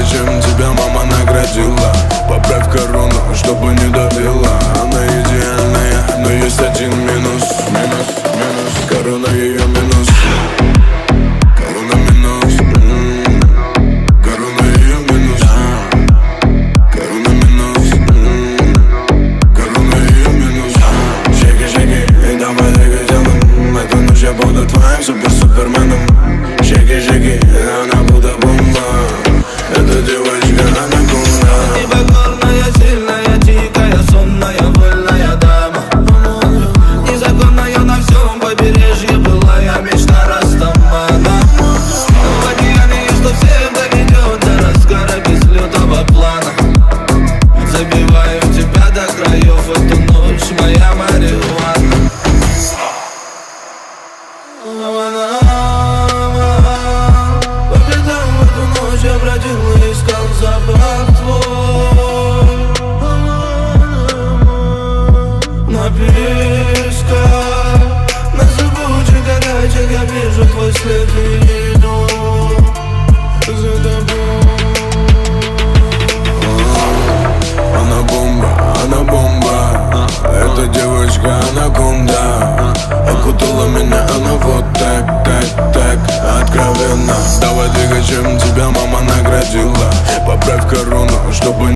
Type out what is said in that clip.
чем тебя мама наградила. Поправь корону, чтобы не давила. Она идеальная, но есть один минус. Корона ее минус. Корона минус. Корона ее минус. Корона минус. Корона ее минус. Шейки, давай двигайся. Эту ночь я буду твоим суперменом. Шейки, она будто бомба. Эта девочка анаконда. Непокорная, сильная, дикая, сонная, вольная дама. Незаконная на всем побережье былая мечта Растамана. В океане, что всех доведет до разгара без лютого плана. Забиваю тебя до краев, эту ночь моя марихуана. По пятам в эту ночь я бродил и искал запах твой. На песках, на зыбучих горячек я вижу твой след и иду за тобой. Она бомба. Эта девочка анаконда. Окутала меня она вот так откровенно. Давай двигай, чем тебя мама наградила. Поправь корону, чтобы